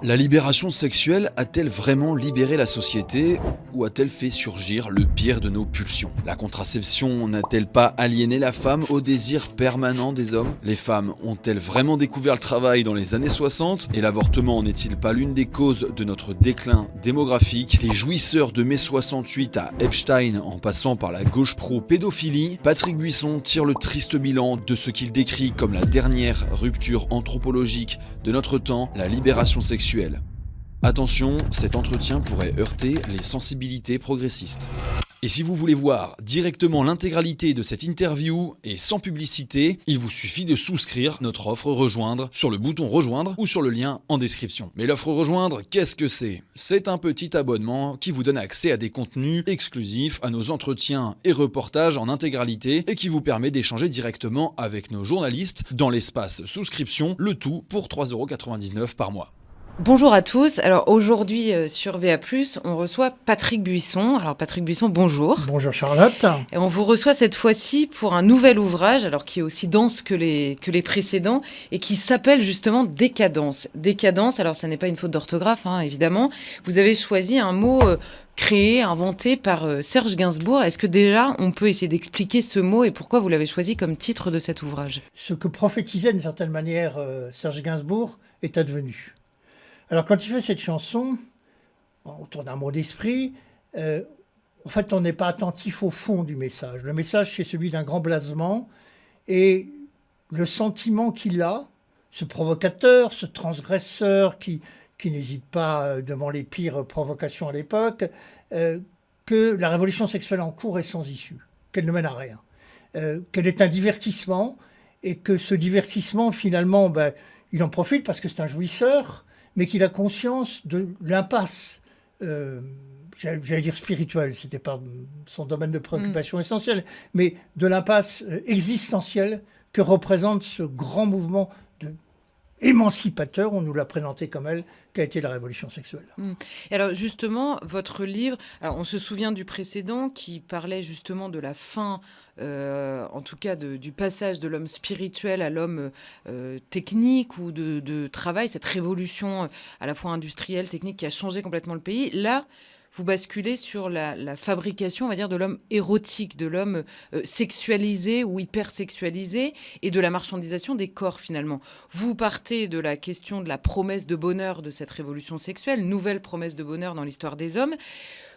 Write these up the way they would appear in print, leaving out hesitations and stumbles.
La libération sexuelle a-t-elle vraiment libéré la société ou a-t-elle fait surgir le pire de nos pulsions? La contraception n'a-t-elle pas aliéné la femme au désir permanent des hommes? Les femmes ont-elles vraiment découvert le travail dans les années 60? Et l'avortement n'est-il pas l'une des causes de notre déclin démographique? Des jouisseurs de mai 68 à Epstein en passant par la gauche pro-pédophilie, Patrick Buisson tire le triste bilan de ce qu'il décrit comme la dernière rupture anthropologique de notre temps, la libération sexuelle. Attention, cet entretien pourrait heurter les sensibilités progressistes. Et si vous voulez voir directement l'intégralité de cette interview et sans publicité, il vous suffit de souscrire notre offre Rejoindre sur le bouton Rejoindre ou sur le lien en description. Mais l'offre Rejoindre, qu'est-ce que c'est? C'est un petit abonnement qui vous donne accès à des contenus exclusifs, à nos entretiens et reportages en intégralité et qui vous permet d'échanger directement avec nos journalistes dans l'espace souscription, le tout pour 3,99 € par mois. Bonjour à tous. Alors aujourd'hui sur VA+, on reçoit Patrick Buisson. Alors Patrick Buisson, bonjour. Bonjour Charlotte. Et on vous reçoit cette fois-ci pour un nouvel ouvrage, alors qui est aussi dense que les précédents et qui s'appelle justement Décadence. Décadence, alors ça n'est pas une faute d'orthographe, évidemment. Vous avez choisi un mot créé, inventé par Serge Gainsbourg. Est-ce que déjà on peut essayer d'expliquer ce mot et pourquoi vous l'avez choisi comme titre de cet ouvrage? Ce que prophétisait d'une certaine manière Serge Gainsbourg est advenu. Alors quand il fait cette chanson, autour d'un mot d'esprit, en fait on n'est pas attentif au fond du message. Le message c'est celui d'un grand blasement et le sentiment qu'il a, ce provocateur, ce transgresseur qui n'hésite pas devant les pires provocations à l'époque, que la révolution sexuelle en cours est sans issue, qu'elle ne mène à rien, qu'elle est un divertissement et que ce divertissement finalement, il en profite parce que c'est un jouisseur, mais qu'il a conscience de l'impasse, j'allais dire spirituelle, ce n'était pas son domaine de préoccupation essentiel, mais de l'impasse existentielle que représente ce grand mouvement émancipateur, on nous l'a présenté comme elle, qu'a été la révolution sexuelle. Et alors justement, votre livre, alors on se souvient du précédent qui parlait justement de la fin, en tout cas du passage de l'homme spirituel à l'homme technique ou de travail, cette révolution à la fois industrielle, technique qui a changé complètement le pays. Là, vous basculez sur la fabrication, on va dire, de l'homme érotique, de l'homme sexualisé ou hypersexualisé et de la marchandisation des corps, finalement. Vous partez de la question de la promesse de bonheur de cette révolution sexuelle, nouvelle promesse de bonheur dans l'histoire des hommes.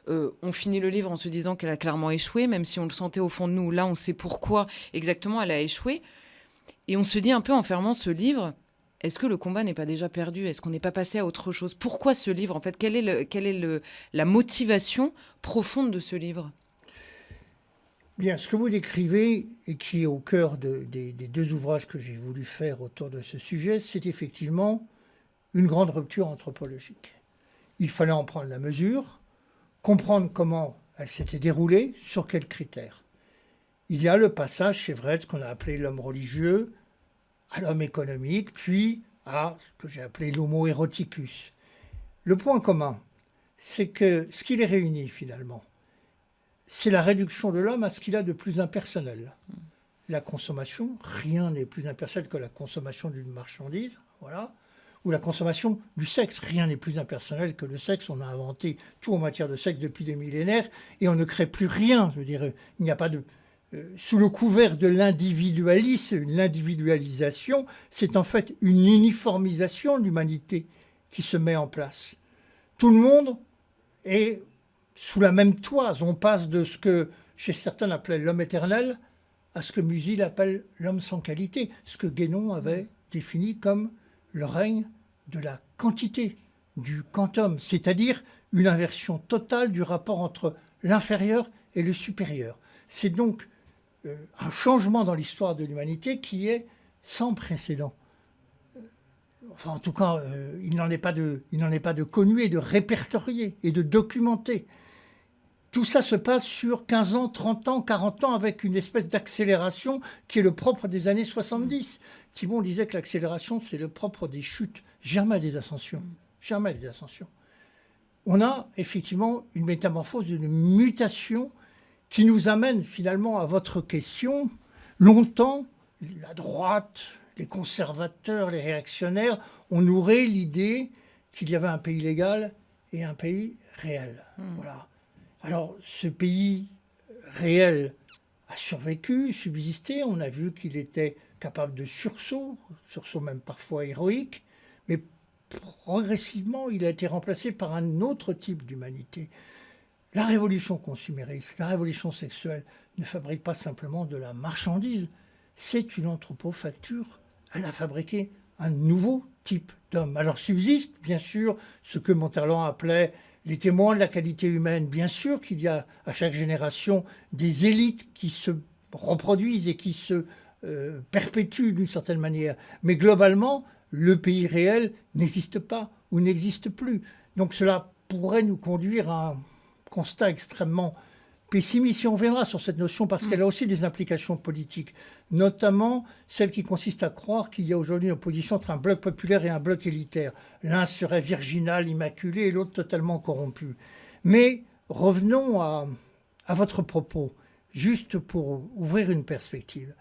On finit le livre en se disant qu'elle a clairement échoué, même si on le sentait au fond de nous. Là, on sait pourquoi exactement elle a échoué. Et on se dit un peu en fermant ce livre... Est-ce que le combat n'est pas déjà perdu? Est-ce qu'on n'est pas passé à autre chose? Pourquoi ce livre, en fait? Quelle est la motivation profonde de ce livre? Bien, ce que vous décrivez et qui est au cœur des deux ouvrages que j'ai voulu faire autour de ce sujet, c'est effectivement une grande rupture anthropologique. Il fallait en prendre la mesure, comprendre comment elle s'était déroulée, sur quels critères. Il y a le passage, c'est vrai, de ce qu'on a appelé l'homme religieux, à l'homme économique, puis à ce que j'ai appelé l'homo eroticus. Le point commun, c'est que ce qui les réunit finalement, c'est la réduction de l'homme à ce qu'il a de plus impersonnel. La consommation, rien n'est plus impersonnel que la consommation d'une marchandise, voilà, ou la consommation du sexe, rien n'est plus impersonnel que le sexe. On a inventé tout en matière de sexe depuis des millénaires et on ne crée plus rien. Je veux dire, il n'y a pas de... Sous le couvert de l'individualisme, l'individualisation, c'est en fait une uniformisation de l'humanité qui se met en place. Tout le monde est sous la même toise. On passe de ce que chez certains appelaient l'homme éternel à ce que Musil appelle l'homme sans qualité, ce que Guénon avait défini comme le règne de la quantité, du quantum, c'est-à-dire une inversion totale du rapport entre l'inférieur et le supérieur. C'est donc un changement dans l'histoire de l'humanité qui est sans précédent. Enfin, en tout cas, il n'en est pas de connu et de répertorié et de documenté. Tout ça se passe sur 15 ans, 30 ans, 40 ans avec une espèce d'accélération qui est le propre des années 70. Thibon disait que l'accélération, c'est le propre des chutes, jamais des ascensions. Jamais des ascensions. On a effectivement une métamorphose, une mutation qui nous amène finalement à votre question. Longtemps, la droite, les conservateurs, les réactionnaires ont nourri l'idée qu'il y avait un pays légal et un pays réel. Voilà. Alors, ce pays réel a survécu, subsisté. On a vu qu'il était capable de sursauts même parfois héroïques, mais progressivement, il a été remplacé par un autre type d'humanité. La révolution consumériste, la révolution sexuelle ne fabrique pas simplement de la marchandise, c'est une anthropofacture. Elle a fabriqué un nouveau type d'homme. Alors subsiste, bien sûr, ce que Monterland appelait les témoins de la qualité humaine. Bien sûr qu'il y a à chaque génération des élites qui se reproduisent et qui se perpétuent d'une certaine manière. Mais globalement, le pays réel n'existe pas ou n'existe plus. Donc cela pourrait nous conduire à un constat extrêmement pessimiste. Si on reviendra sur cette notion, parce qu'elle a aussi des implications politiques, notamment celle qui consiste à croire qu'il y a aujourd'hui une opposition entre un bloc populaire et un bloc élitaire. L'un serait virginal, immaculé, et l'autre totalement corrompu. Mais revenons à votre propos, juste pour ouvrir une perspective.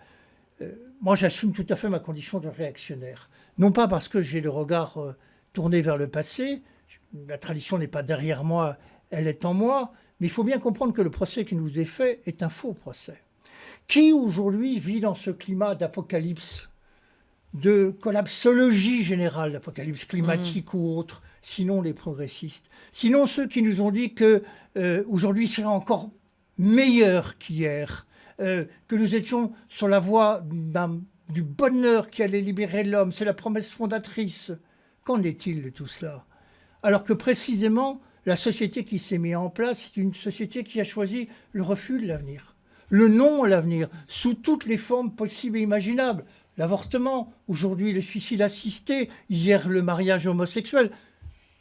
Moi, j'assume tout à fait ma condition de réactionnaire. Non pas parce que j'ai le regard tourné vers le passé, la tradition n'est pas derrière moi, elle est en moi, mais il faut bien comprendre que le procès qui nous est fait est un faux procès. Qui aujourd'hui vit dans ce climat d'apocalypse, de collapsologie générale, d'apocalypse climatique ou autre, sinon les progressistes, sinon ceux qui nous ont dit que aujourd'hui serait encore meilleur qu'hier, que nous étions sur la voie du bonheur qui allait libérer l'homme, c'est la promesse fondatrice. Qu'en est-il de tout cela? Alors que précisément, la société qui s'est mise en place, c'est une société qui a choisi le refus de l'avenir, le non à l'avenir, sous toutes les formes possibles et imaginables. L'avortement, aujourd'hui le suicide assisté, hier le mariage homosexuel.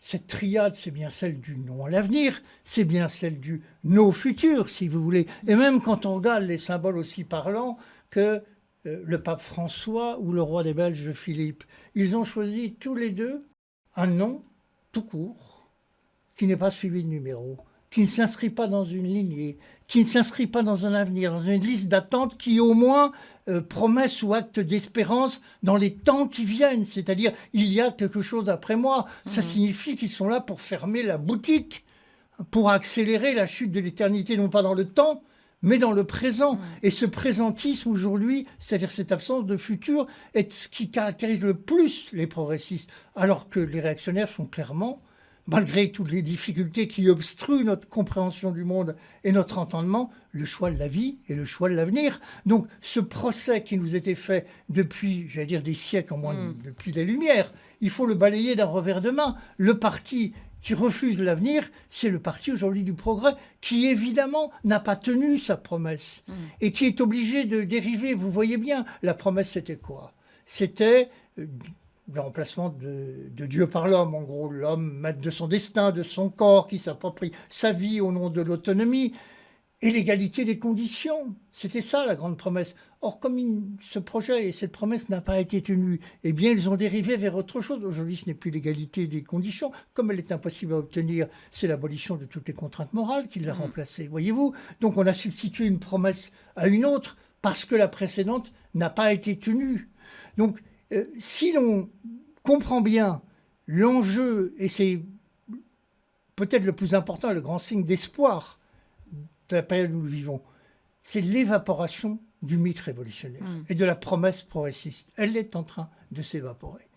Cette triade, c'est bien celle du non à l'avenir, c'est bien celle du no futur, si vous voulez. Et même quand on regarde les symboles aussi parlants que le pape François ou le roi des Belges Philippe, ils ont choisi tous les deux un nom tout court, qui n'est pas suivi de numéro, qui ne s'inscrit pas dans une lignée, qui ne s'inscrit pas dans un avenir, dans une liste d'attente qui au moins promesse ou acte d'espérance dans les temps qui viennent. C'est-à-dire, il y a quelque chose après moi. Ça signifie qu'ils sont là pour fermer la boutique, pour accélérer la chute de l'éternité, non pas dans le temps, mais dans le présent. Et ce présentisme aujourd'hui, c'est-à-dire cette absence de futur, est ce qui caractérise le plus les progressistes, alors que les réactionnaires sont clairement, malgré toutes les difficultés qui obstruent notre compréhension du monde et notre entendement, le choix de la vie et le choix de l'avenir. Donc ce procès qui nous était fait depuis, j'allais dire des siècles, au moins depuis les Lumières, il faut le balayer d'un revers de main. Le parti qui refuse l'avenir, c'est le parti aujourd'hui du progrès, qui évidemment n'a pas tenu sa promesse et qui est obligé de dériver. Vous voyez bien, la promesse c'était quoi? C'était le remplacement de Dieu par l'homme, en gros, l'homme maître de son destin, de son corps, qui s'approprie sa vie au nom de l'autonomie, et l'égalité des conditions. C'était ça la grande promesse. Or, comme ce projet et cette promesse n'a pas été tenue, eh bien, ils ont dérivé vers autre chose. Aujourd'hui, ce n'est plus l'égalité des conditions. Comme elle est impossible à obtenir, c'est l'abolition de toutes les contraintes morales qui l'a remplacée, voyez-vous. Donc, on a substitué une promesse à une autre parce que la précédente n'a pas été tenue. Donc, si l'on comprend bien l'enjeu, et c'est peut-être le plus important, le grand signe d'espoir de la période où nous vivons, c'est l'évaporation du mythe révolutionnaire et de la promesse progressiste. Elle est en train de s'évaporer.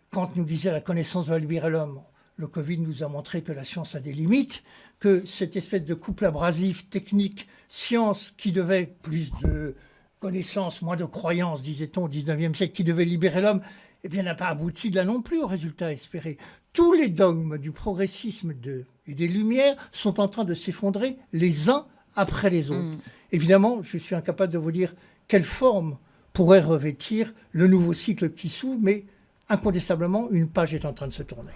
Kant nous disait la connaissance va libérer l'homme. Le Covid nous a montré que la science a des limites, que cette espèce de couple abrasif, technique, science, qui devait plus de connaissance, moins de croyance, disait-on au XIXe siècle, qui devait libérer l'homme, eh bien, n'a pas abouti là non plus au résultat espéré. Tous les dogmes du progressisme et des Lumières sont en train de s'effondrer les uns après les autres. Évidemment, je suis incapable de vous dire quelle forme pourrait revêtir le nouveau cycle qui s'ouvre, mais incontestablement, une page est en train de se tourner.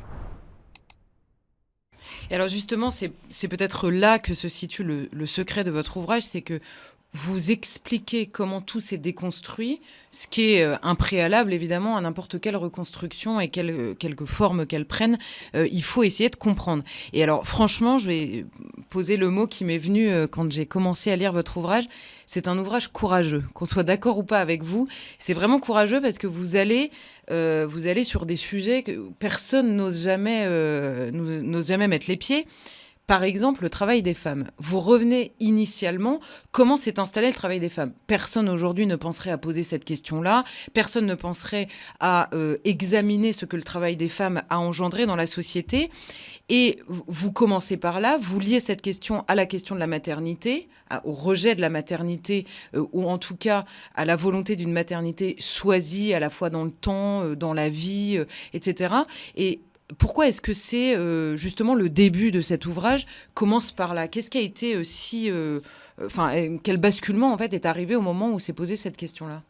Et alors justement, c'est peut-être là que se situe le secret de votre ouvrage, c'est que vous expliquez comment tout s'est déconstruit, ce qui est un préalable évidemment à n'importe quelle reconstruction et quelque forme qu'elle prenne, il faut essayer de comprendre. Et alors franchement, je vais poser le mot qui m'est venu quand j'ai commencé à lire votre ouvrage, c'est un ouvrage courageux. Qu'on soit d'accord ou pas avec vous, c'est vraiment courageux parce que vous allez sur des sujets que personne n'ose jamais mettre les pieds. Par exemple, le travail des femmes. Vous revenez initialement, comment s'est installé le travail des femmes ? Personne aujourd'hui ne penserait à poser cette question-là, personne ne penserait à examiner ce que le travail des femmes a engendré dans la société. Et vous commencez par là, vous liez cette question à la question de la maternité, au rejet de la maternité, ou en tout cas à la volonté d'une maternité choisie à la fois dans le temps, dans la vie, etc. Et pourquoi est-ce que c'est justement le début de cet ouvrage commence par là ? Qu'est-ce qui a été quel basculement en fait est arrivé au moment où s'est posée cette question-là ?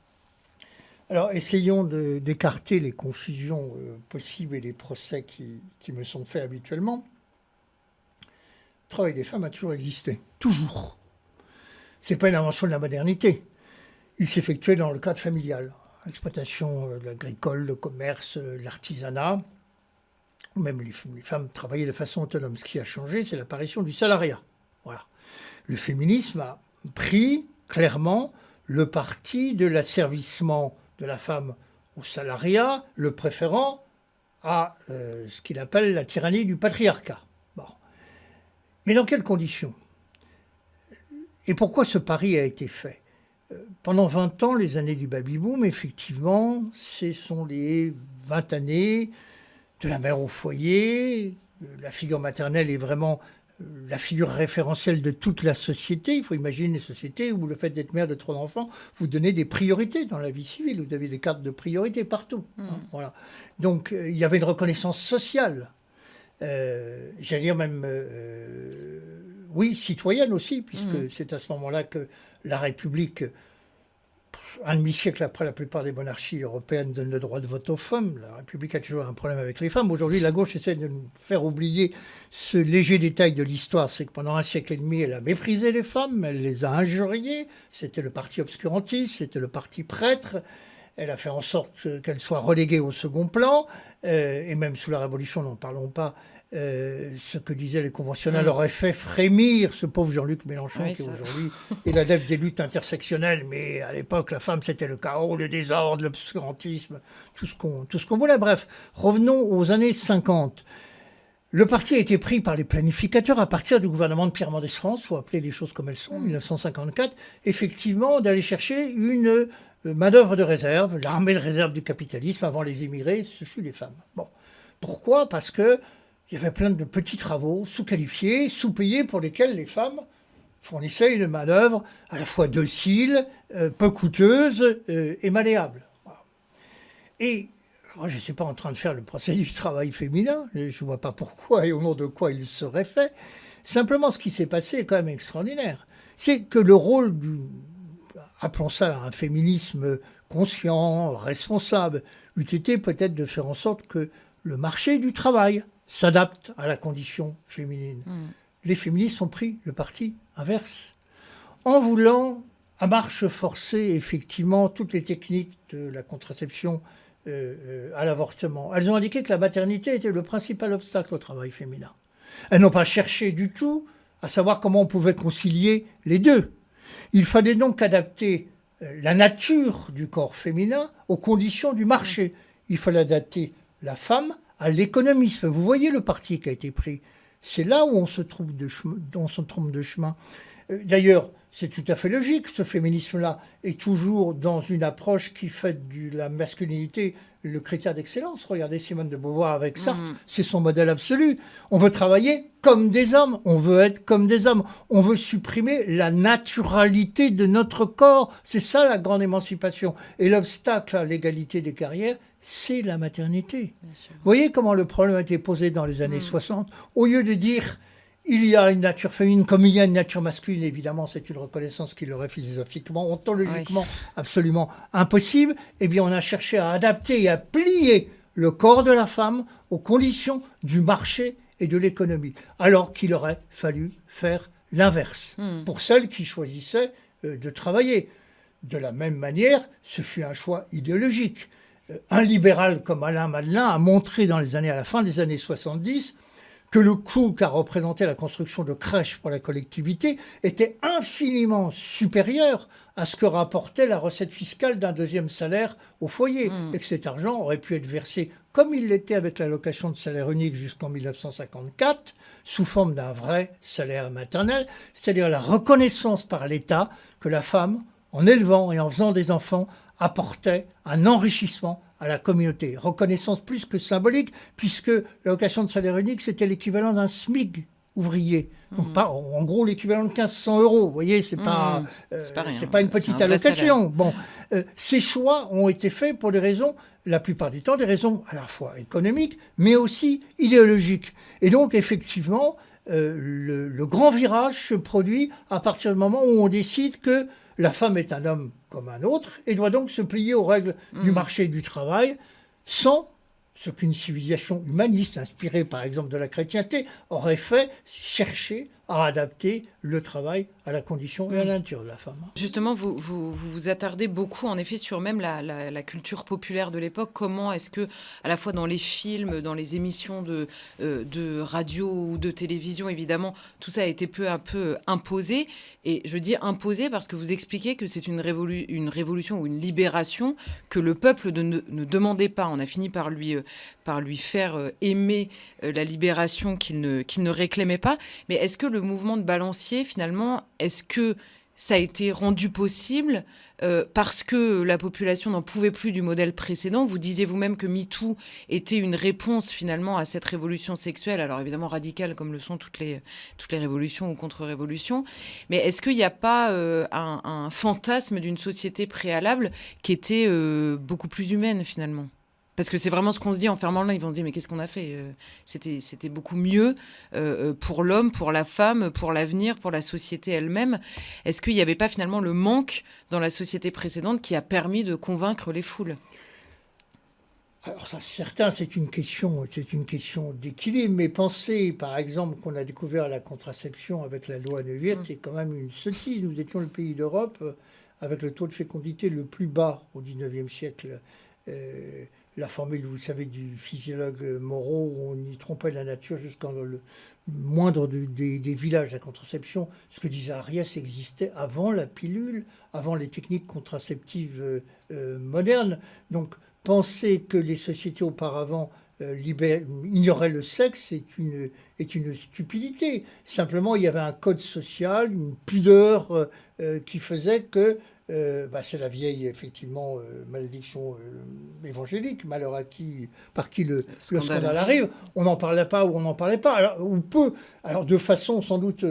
Alors, essayons d'écarter les confusions possibles et les procès qui me sont faits habituellement. Le travail des femmes a toujours existé, toujours. Ce n'est pas une invention de la modernité. Il s'effectuait dans le cadre familial, l'exploitation agricole, le commerce, l'artisanat. Même les femmes travaillaient de façon autonome. Ce qui a changé, c'est l'apparition du salariat. Voilà. Le féminisme a pris clairement le parti de l'asservissement de la femme au salariat, le préférant à ce qu'il appelle la tyrannie du patriarcat. Bon. Mais dans quelles conditions ? Et pourquoi ce pari a été fait ? Pendant 20 ans, les années du baby-boom, effectivement, ce sont les 20 années de la mère au foyer. La figure maternelle est vraiment la figure référentielle de toute la société. Il faut imaginer une société où le fait d'être mère de 3 enfants vous donnez des priorités dans la vie civile. Vous avez des cartes de priorité partout. Voilà. Donc, il y avait une reconnaissance sociale. J'allais dire même, oui, citoyenne aussi, puisque c'est à ce moment-là que la République, un demi-siècle après la plupart des monarchies européennes, donne le droit de vote aux femmes. La République a toujours un problème avec les femmes. Aujourd'hui, la gauche essaie de nous faire oublier ce léger détail de l'histoire. C'est que pendant un siècle et demi, elle a méprisé les femmes, elle les a injuriées. C'était le parti obscurantiste, c'était le parti prêtre. Elle a fait en sorte qu'elle soit reléguée au second plan. Et même sous la Révolution, n'en parlons pas, ce que disaient les conventionnels aurait fait frémir ce pauvre Jean-Luc Mélenchon, qui aujourd'hui est l'adepte des luttes intersectionnelles. Mais à l'époque, la femme, c'était le chaos, le désordre, l'obscurantisme, tout ce qu'on voulait. Bref, revenons aux années 50. Le parti a été pris par les planificateurs à partir du gouvernement de Pierre Mendès France, il faut appeler les choses comme elles sont, 1954, effectivement, d'aller chercher une main-d'œuvre de réserve, l'armée de réserve du capitalisme avant les immigrés, ce fut les femmes. Bon. Pourquoi ? Parce que il y avait plein de petits travaux sous-qualifiés, sous-payés, pour lesquels les femmes fournissaient une main-d'œuvre à la fois docile, peu coûteuse et malléable. Et moi, je ne suis pas en train de faire le procès du travail féminin, je ne vois pas pourquoi et au nom de quoi il serait fait. Simplement, ce qui s'est passé est quand même extraordinaire. C'est que le rôle appelons ça un féminisme conscient, responsable, eût été peut-être de faire en sorte que le marché du travail s'adapte à la condition féminine. Les féministes ont pris le parti inverse, en voulant, à marche forcée, effectivement, toutes les techniques de la contraception à l'avortement. Elles ont indiqué que la maternité était le principal obstacle au travail féminin. Elles n'ont pas cherché du tout à savoir comment on pouvait concilier les deux. Il fallait donc adapter la nature du corps féminin aux conditions du marché. Il fallait adapter la femme à l'économisme. Vous voyez le parti qui a été pris. C'est là où on se trompe de chemin. D'ailleurs, c'est tout à fait logique. Ce féminisme-là est toujours dans une approche qui fait de la masculinité le critère d'excellence. Regardez Simone de Beauvoir avec Sartre, c'est son modèle absolu. On veut travailler comme des hommes, on veut être comme des hommes. On veut supprimer la naturalité de notre corps. C'est ça la grande émancipation. Et l'obstacle à l'égalité des carrières, c'est la maternité. Vous voyez comment le problème a été posé dans les années 60 ? Au lieu de dire il y a une nature féminine comme il y a une nature masculine, évidemment c'est une reconnaissance qui leur est philosophiquement, ontologiquement absolument impossible, eh bien on a cherché à adapter et à plier le corps de la femme aux conditions du marché et de l'économie, alors qu'il aurait fallu faire l'inverse. Pour celles qui choisissaient de travailler. De la même manière, ce fut un choix idéologique. Un libéral comme Alain Madelin a montré à la fin des années 70 que le coût qu'a représenté la construction de crèches pour la collectivité était infiniment supérieur à ce que rapportait la recette fiscale d'un deuxième salaire au foyer, et que cet argent aurait pu être versé, comme il l'était avec l'allocation de salaire unique jusqu'en 1954, sous forme d'un vrai salaire maternel, c'est-à-dire la reconnaissance par l'État que la femme, en élevant et en faisant des enfants, apportait un enrichissement à la communauté. Reconnaissance plus que symbolique, puisque l'allocation de salaire unique, c'était l'équivalent d'un SMIC ouvrier. Donc en gros l'équivalent de 1500 €. Vous voyez, c'est pas une petite allocation. Bon, ces choix ont été faits pour des raisons, la plupart du temps, des raisons à la fois économiques, mais aussi idéologiques. Et donc effectivement, le grand virage se produit à partir du moment où on décide que la femme est un homme comme un autre et doit donc se plier aux règles du marché du travail sans ce qu'une civilisation humaniste, inspirée par exemple de la chrétienté, aurait fait, chercher à adapter le travail à la condition et à la nature de la femme. Justement, vous attardez beaucoup, en effet, sur même la culture populaire de l'époque. Comment est-ce que, à la fois dans les films, dans les émissions de radio ou de télévision, évidemment, tout ça a été peu à peu imposé. Et je dis imposé parce que vous expliquez que c'est une révolution ou une libération que le peuple ne demandait pas. On a fini par lui faire aimer la libération qu'il ne réclamait pas. Mais est-ce que le mouvement de balancier, finalement, est-ce que ça a été rendu possible parce que la population n'en pouvait plus du modèle précédent? Vous disiez vous-même que MeToo était une réponse finalement à cette révolution sexuelle, alors évidemment radicale comme le sont toutes les révolutions ou contre-révolutions. Mais est-ce qu'il n'y a pas un fantasme d'une société préalable qui était beaucoup plus humaine finalement? Parce que c'est vraiment ce qu'on se dit en fermant là, ils vont se dire mais qu'est-ce qu'on a fait? C'était beaucoup mieux pour l'homme, pour la femme, pour l'avenir, pour la société elle-même. Est-ce qu'il n'y avait pas finalement le manque dans la société précédente qui a permis de convaincre les foules? Alors ça, certain, c'est une question d'équilibre, mais penser par exemple qu'on a découvert la contraception avec la loi Neuwirth, c'est quand même une sottise. Nous étions le pays d'Europe avec le taux de fécondité le plus bas au XIXe siècle. La formule, vous savez, du physiologue Moreau, on y trompait la nature jusqu'en le moindre des villages. La contraception, ce que disait Ariès, existait avant la pilule, avant les techniques contraceptives modernes. Donc, penser que les sociétés auparavant ignoraient le sexe est une stupidité. Simplement, il y avait un code social, une pudeur qui faisait que c'est la vieille, effectivement, malédiction évangélique, malheur à qui, par qui le scandale arrive. On n'en parlait pas ou on n'en parlait pas, alors, ou peu. Alors, de façon sans doute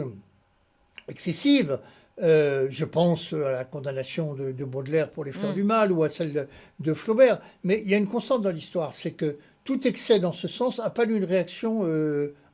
excessive. Je pense à la condamnation de Baudelaire pour Les Fleurs du Mal ou à celle de Flaubert. Mais il y a une constante dans l'histoire, c'est que tout excès dans ce sens appelle une réaction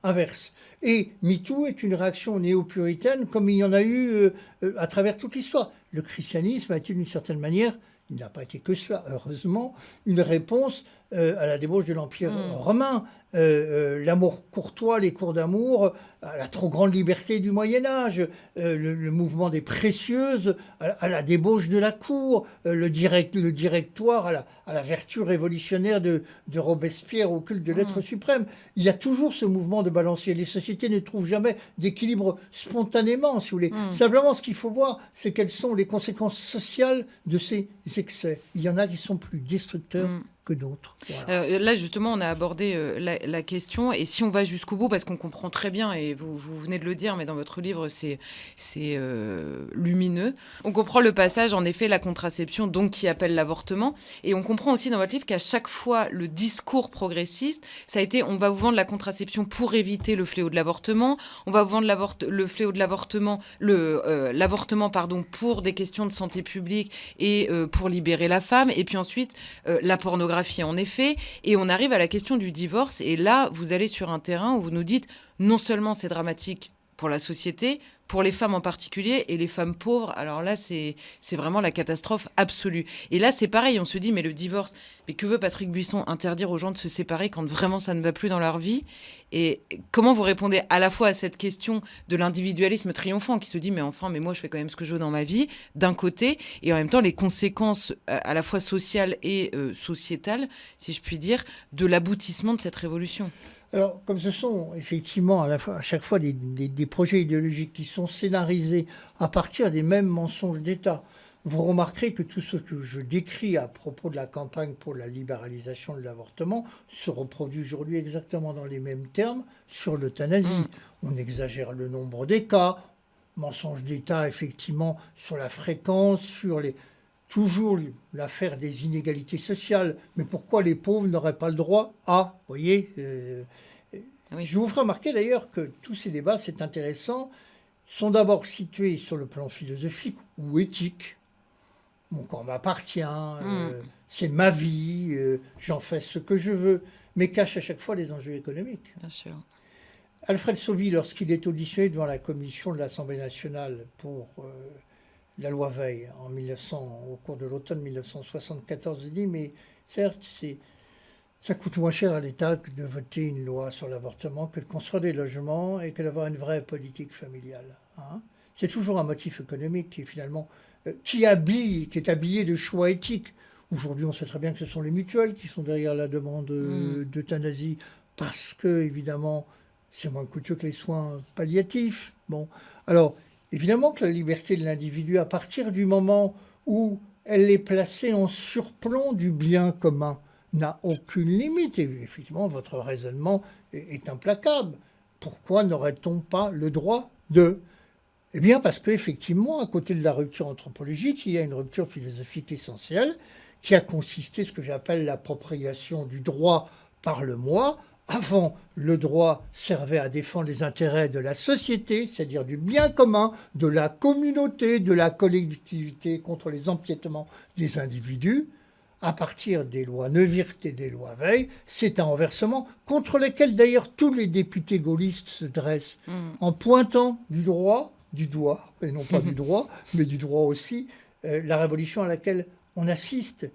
inverse. Et MeToo est une réaction néo-puritaine comme il y en a eu à travers toute l'histoire. Le christianisme a été d'une certaine manière, il n'a pas été que cela, heureusement, une réponse à la débauche de l'Empire romain. L'amour courtois, les cours d'amour, la trop grande liberté du Moyen-Âge, le mouvement des précieuses, à la débauche de la cour, le directoire, à la vertu révolutionnaire de Robespierre au culte de l'être suprême. Il y a toujours ce mouvement de balancier. Les sociétés ne trouvent jamais d'équilibre spontanément, si vous voulez. Simplement, ce qu'il faut voir, c'est quelles sont les conséquences sociales de ces excès. Il y en a qui sont plus destructeurs que d'autres. Voilà. Là, justement, on a abordé la question, et si on va jusqu'au bout, parce qu'on comprend très bien, et vous venez de le dire, mais dans votre livre, c'est lumineux. On comprend le passage, en effet, la contraception, donc qui appelle l'avortement, et on comprend aussi dans votre livre qu'à chaque fois, le discours progressiste, ça a été, on va vous vendre la contraception pour éviter le fléau de l'avortement, on va vous vendre le fléau de l'avortement, l'avortement, pour des questions de santé publique et pour libérer la femme, et puis ensuite, la pornographie, en effet, et on arrive à la question du divorce, et là, vous allez sur un terrain où vous nous dites, non seulement c'est dramatique pour la société, pour les femmes en particulier, et les femmes pauvres, alors là, c'est vraiment la catastrophe absolue. Et là, c'est pareil, on se dit, mais le divorce, mais que veut Patrick Buisson? Interdire aux gens de se séparer quand vraiment ça ne va plus dans leur vie? Et comment vous répondez à la fois à cette question de l'individualisme triomphant qui se dit, mais enfin, mais moi, je fais quand même ce que je veux dans ma vie, d'un côté, et en même temps, les conséquences à la fois sociales et sociétales, si je puis dire, de l'aboutissement de cette révolution? Alors, comme ce sont effectivement à chaque fois des projets idéologiques qui sont scénarisés à partir des mêmes mensonges d'État, vous remarquerez que tout ce que je décris à propos de la campagne pour la libéralisation de l'avortement se reproduit aujourd'hui exactement dans les mêmes termes sur l'euthanasie. On exagère le nombre des cas, mensonges d'État effectivement sur la fréquence, sur les... Toujours l'affaire des inégalités sociales. Mais pourquoi les pauvres n'auraient pas le droit à... Vous voyez Oui. Je vous ferai remarquer d'ailleurs que tous ces débats, c'est intéressant, sont d'abord situés sur le plan philosophique ou éthique. Mon corps m'appartient, c'est ma vie, j'en fais ce que je veux, mais cachent à chaque fois les enjeux économiques. Bien sûr. Alfred Sauvy, lorsqu'il est auditionné devant la commission de l'Assemblée nationale pour... la loi Veil au cours de l'automne 1974, dit mais certes, ça coûte moins cher à l'État que de voter une loi sur l'avortement, que de construire des logements et que d'avoir une vraie politique familiale. Hein. C'est toujours un motif économique qui est finalement qui est habillé de choix éthiques. Aujourd'hui, on sait très bien que ce sont les mutuelles qui sont derrière la demande d'euthanasie parce que évidemment, c'est moins coûteux que les soins palliatifs. Bon, alors. Évidemment que la liberté de l'individu, à partir du moment où elle est placée en surplomb du bien commun, n'a aucune limite. Et effectivement, votre raisonnement est implacable. Pourquoi n'aurait-on pas le droit de... Eh bien, parce qu'effectivement, à côté de la rupture anthropologique, il y a une rupture philosophique essentielle qui a consisté, ce que j'appelle l'appropriation du droit par le moi. Avant, le droit servait à défendre les intérêts de la société, c'est-à-dire du bien commun, de la communauté, de la collectivité, contre les empiétements des individus. À partir des lois Neuwirth et des lois Veil, c'est un renversement contre lequel d'ailleurs tous les députés gaullistes se dressent en pointant du doigt, et non pas du droit, mais du droit aussi, la révolution à laquelle on assiste.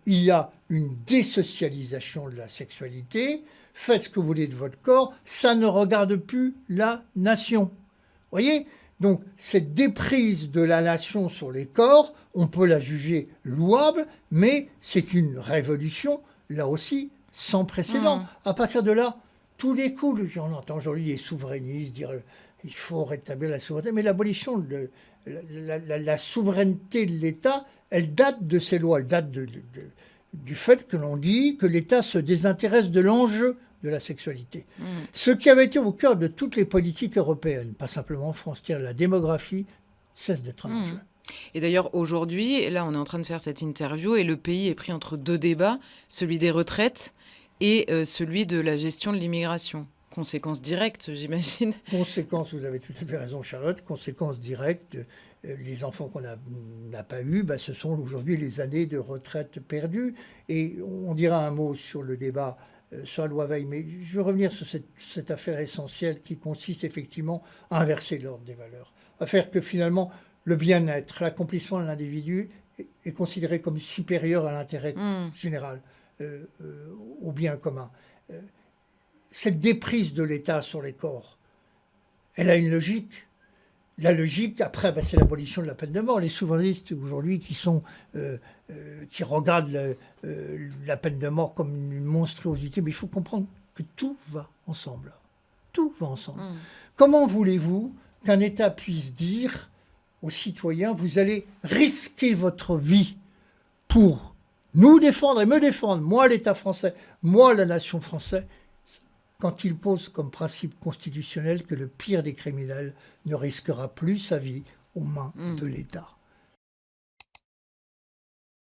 Il y a une désocialisation de la sexualité. Faites ce que vous voulez de votre corps, ça ne regarde plus la nation. Vous voyez ? Donc, cette déprise de la nation sur les corps, on peut la juger louable, mais c'est une révolution, là aussi, sans précédent. À partir de là, tout découle. On entend aujourd'hui les souverainistes dire il faut rétablir la souveraineté, mais l'abolition de la souveraineté de l'État, elle date de ces lois, elle date du fait que l'on dit que l'État se désintéresse de l'enjeu de la sexualité. Ce qui avait été au cœur de toutes les politiques européennes, pas simplement en France, la démographie cesse d'être un enjeu. Et d'ailleurs, aujourd'hui, là, on est en train de faire cette interview et le pays est pris entre deux débats, celui des retraites et celui de la gestion de l'immigration. Conséquence directe, j'imagine. Conséquence, vous avez tout à fait raison, Charlotte, conséquence directe, les enfants qu'on n'a pas eus, ce sont aujourd'hui les années de retraite perdues. Et on dira un mot sur le débat sur la loi Veil, mais je veux revenir sur cette affaire essentielle qui consiste effectivement à inverser l'ordre des valeurs, à faire que finalement le bien-être, l'accomplissement de l'individu est considéré comme supérieur à l'intérêt général, au bien commun. Cette déprise de l'État sur les corps, elle a une logique. La logique, après, c'est l'abolition de la peine de mort. Les souverainistes aujourd'hui qui regardent la peine de mort comme une monstruosité, mais il faut comprendre que tout va ensemble. Tout va ensemble. Comment voulez-vous qu'un État puisse dire aux citoyens, vous allez risquer votre vie pour nous défendre et me défendre, moi l'État français, moi la nation française, quand il pose comme principe constitutionnel que le pire des criminels ne risquera plus sa vie aux mains de l'État.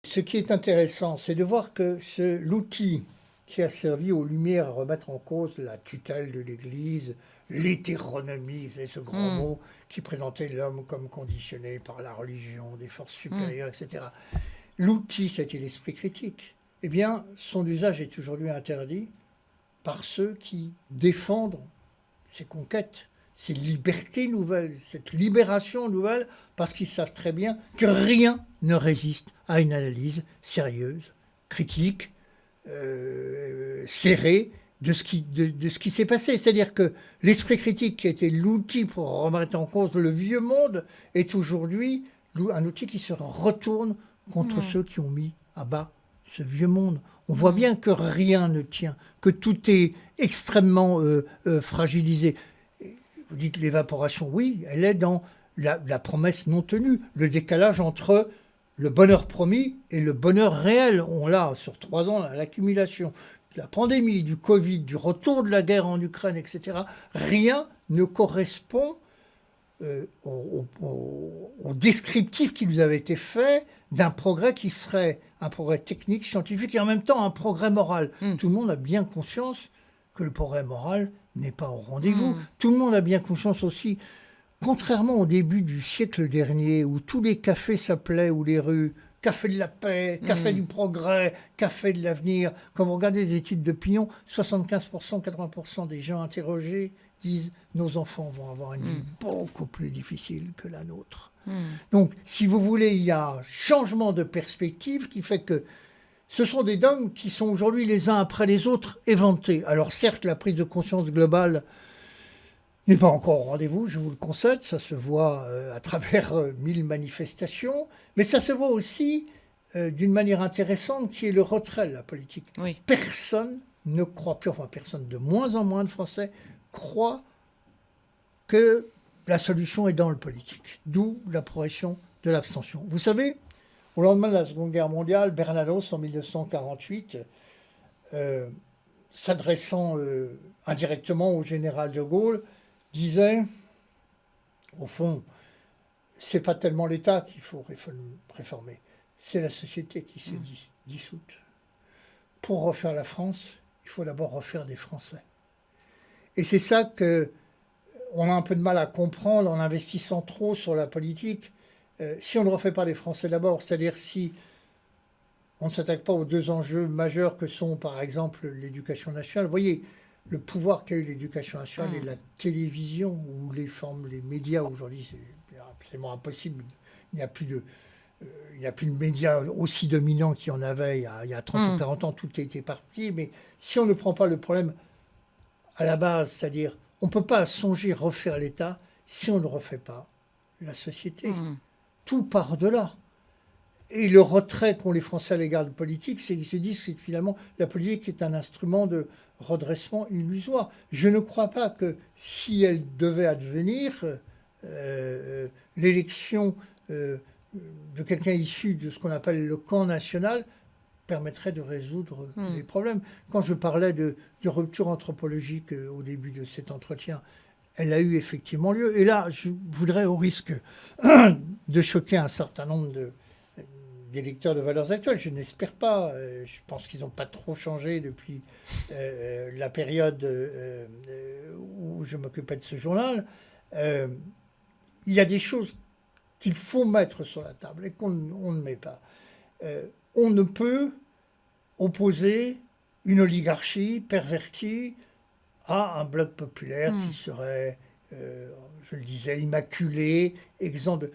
Ce qui est intéressant, c'est de voir que l'outil qui a servi aux Lumières à remettre en cause la tutelle de l'Église, l'hétéronomie, c'est ce grand mot qui présentait l'homme comme conditionné par la religion, des forces supérieures, etc. L'outil, c'était l'esprit critique. Eh bien, son usage est aujourd'hui interdit par ceux qui défendent ces conquêtes ces libertés nouvelles, cette libération nouvelle, parce qu'ils savent très bien que rien ne résiste à une analyse sérieuse, critique, serrée de ce qui s'est passé. C'est-à-dire que l'esprit critique, qui était l'outil pour remettre en cause le vieux monde, est aujourd'hui un outil qui se retourne contre ceux qui ont mis à bas ce vieux monde. On voit bien que rien ne tient, que tout est extrêmement fragilisé. Vous dites l'évaporation, oui, elle est dans la promesse non tenue, le décalage entre le bonheur promis et le bonheur réel. On l'a sur 3 ans, l'accumulation de la pandémie, du Covid, du retour de la guerre en Ukraine, etc. Rien ne correspond au descriptif qui nous avait été fait d'un progrès qui serait un progrès technique, scientifique et en même temps un progrès moral. Tout le monde a bien conscience que le progrès moral n'est pas au rendez-vous. Tout le monde a bien conscience aussi, contrairement au début du siècle dernier, où tous les cafés s'appelaient, ou les rues, Café de la paix, Café du progrès, Café de l'avenir. Quand vous regardez les études d'opinion, 75%, 80% des gens interrogés disent « nos enfants vont avoir une vie beaucoup plus difficile que la nôtre ». Donc, si vous voulez, il y a un changement de perspective qui fait que ce sont des dogmes qui sont aujourd'hui les uns après les autres éventés. Alors certes, la prise de conscience globale n'est pas encore au rendez-vous, je vous le concède, ça se voit à travers 1000 manifestations, mais ça se voit aussi d'une manière intéressante qui est le retrait de la politique. Oui. Personne ne croit plus, enfin personne, de moins en moins de Français croient que la solution est dans le politique, d'où la progression de l'abstention. Vous savez, au lendemain de la Seconde Guerre mondiale, Bernanos, en 1948, s'adressant indirectement au général de Gaulle, disait, au fond, c'est pas tellement l'État qu'il faut réformer, c'est la société qui s'est dissoute. Pour refaire la France, il faut d'abord refaire des Français. Et c'est ça qu'on a un peu de mal à comprendre en investissant trop sur la politique. Si on ne refait pas les Français d'abord, c'est-à-dire si on ne s'attaque pas aux 2 enjeux majeurs que sont, par exemple, l'éducation nationale. Vous voyez, le pouvoir qu'a eu l'éducation nationale et la télévision, ou les médias aujourd'hui, c'est absolument impossible. Il n'y a plus de médias aussi dominants qu'il y en avait il y a 30 ou 40 ans, tout a été parti. Mais si on ne prend pas le problème à la base, c'est-à-dire on ne peut pas songer refaire l'État si on ne refait pas la société. Tout part de là. Et le retrait qu'ont les Français à l'égard de la politique, c'est qu'ils se disent que finalement la politique est un instrument de redressement illusoire. Je ne crois pas que si elle devait advenir, l'élection de quelqu'un issu de ce qu'on appelle le camp national permettrait de résoudre les problèmes. Quand je parlais de rupture anthropologique au début de cet entretien, elle a eu effectivement lieu. Et là, je voudrais, au risque de choquer un certain nombre des lecteurs de Valeurs Actuelles, je n'espère pas, je pense qu'ils n'ont pas trop changé depuis la période où je m'occupais de ce journal, il y a des choses qu'il faut mettre sur la table et qu'on ne met pas. On ne peut opposer une oligarchie pervertie à un bloc populaire qui serait, je le disais, immaculé, exempt de...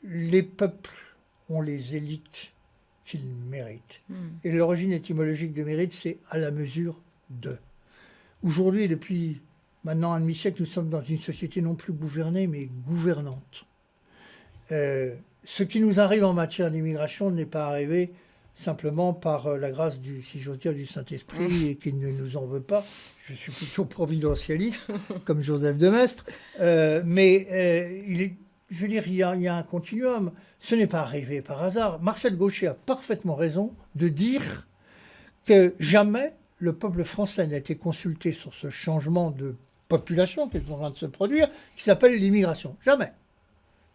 Les peuples ont les élites qu'ils méritent. Et l'origine étymologique de mérite, c'est à la mesure de. Aujourd'hui, depuis maintenant un demi-siècle, nous sommes dans une société non plus gouvernée, mais gouvernante. Ce qui nous arrive en matière d'immigration n'est pas arrivé simplement par la grâce si j'ose dire, du Saint-Esprit et qu'il ne nous en veut pas. Je suis plutôt providentialiste, comme Joseph de Maistre. Mais je veux dire, il y a un continuum. Ce n'est pas arrivé par hasard. Marcel Gauchet a parfaitement raison de dire que jamais le peuple français n'a été consulté sur ce changement de population qui est en train de se produire, qui s'appelle l'immigration. Jamais.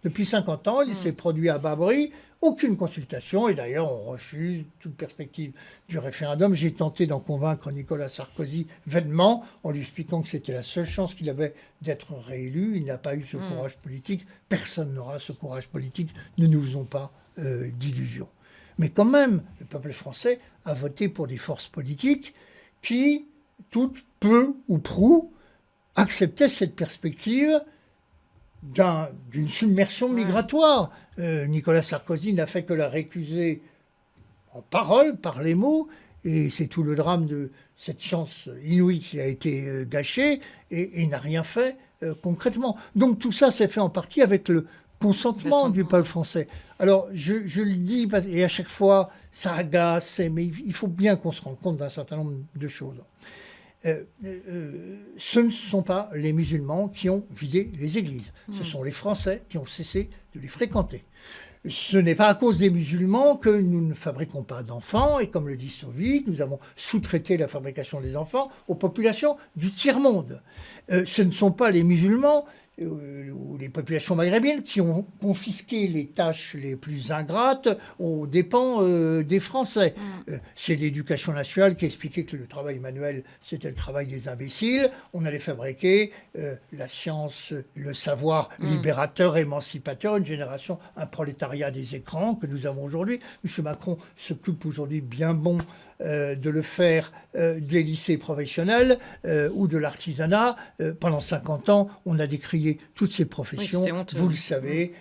Depuis 50 ans, il s'est produit à bas bruit, aucune consultation, et d'ailleurs on refuse toute perspective du référendum. J'ai tenté d'en convaincre Nicolas Sarkozy vainement, en lui expliquant que c'était la seule chance qu'il avait d'être réélu. Il n'a pas eu ce courage politique, personne n'aura ce courage politique, ne nous faisons pas d'illusions. Mais quand même, le peuple français a voté pour des forces politiques qui, toutes, peu ou prou, acceptait cette perspective d'une submersion migratoire. Nicolas Sarkozy n'a fait que la récuser en parole, par les mots, et c'est tout le drame de cette chance inouïe qui a été gâchée, et n'a rien fait concrètement. Donc tout ça s'est fait en partie avec le consentement du peuple français. Alors je le dis, et à chaque fois ça agace, mais il faut bien qu'on se rende compte d'un certain nombre de choses. Ce ne sont pas les musulmans qui ont vidé les églises. Ce sont les Français qui ont cessé de les fréquenter. Ce n'est pas à cause des musulmans que nous ne fabriquons pas d'enfants, et comme le dit Sovic, nous avons sous-traité la fabrication des enfants aux populations du tiers-monde. Ce ne sont pas les musulmans ou les populations maghrébines qui ont confisqué les tâches les plus ingrates aux dépens des Français. C'est l'éducation nationale qui expliquait que le travail manuel, c'était le travail des imbéciles. On allait fabriquer la science, le savoir libérateur, émancipateur, une génération, un prolétariat des écrans que nous avons aujourd'hui. M. Macron s'occupe aujourd'hui bien bon de le faire des lycées professionnels ou de l'artisanat. Pendant 50 ans, on a décrié toutes ces professions, oui, honteux, vous le savez.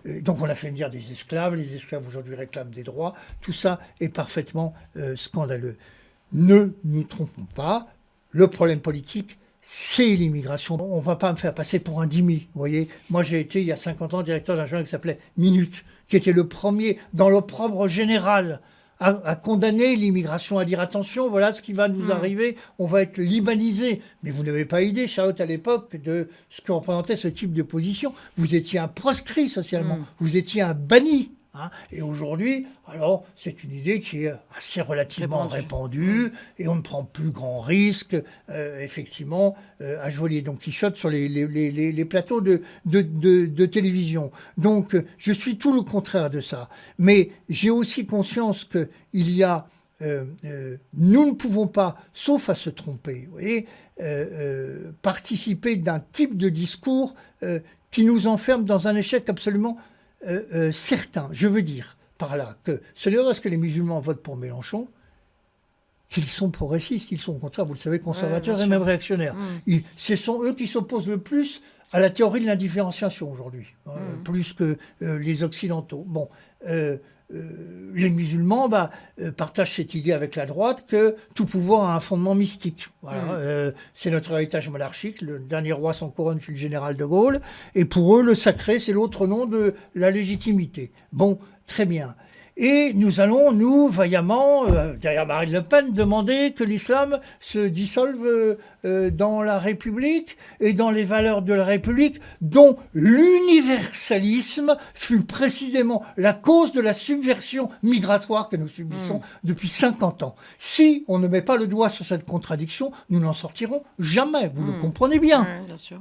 Donc on a fait venir des esclaves. Les esclaves aujourd'hui réclament des droits. Tout ça est parfaitement scandaleux. Ne nous trompons pas, le problème politique, c'est l'immigration. On ne va pas me faire passer pour un dhimmi, vous voyez. Moi, j'ai été, il y a 50 ans, directeur d'un journal qui s'appelait Minute, qui était le premier, dans l'opprobre général, à condamner l'immigration, à dire attention, voilà ce qui va nous arriver, on va être libanisé. Mais vous n'avez pas idée, Charlotte, à l'époque, de ce que représentait ce type de position. Vous étiez un proscrit socialement, vous étiez un banni. Et aujourd'hui, alors, c'est une idée qui est assez relativement répandue et on ne prend plus grand risque, effectivement, à jouer les Don Quichotte sur les plateaux de télévision. Donc, je suis tout le contraire de ça. Mais j'ai aussi conscience qu'il y a... nous ne pouvons pas, sauf à se tromper, vous voyez, participer d'un type de discours qui nous enferme dans un échec absolument... certains, je veux dire par là que ce n'est pas parce que les musulmans votent pour Mélenchon qu'ils sont progressistes, ils sont au contraire, vous le savez, conservateurs et même réactionnaires. Ce sont eux qui s'opposent le plus à la théorie de l'indifférenciation aujourd'hui, plus que les Occidentaux. Bon, les musulmans partagent cette idée avec la droite que tout pouvoir a un fondement mystique. Voilà, c'est notre héritage monarchique. Le dernier roi sans couronne fut le général de Gaulle. Et pour eux, le sacré, c'est l'autre nom de la légitimité. Bon, très bien. Et nous allons, nous, vaillamment, derrière Marine Le Pen, demander que l'islam se dissolve dans la République et dans les valeurs de la République, dont l'universalisme fut précisément la cause de la subversion migratoire que nous subissons depuis 50 ans. Si on ne met pas le doigt sur cette contradiction, nous n'en sortirons jamais, vous le comprenez bien. Bien sûr.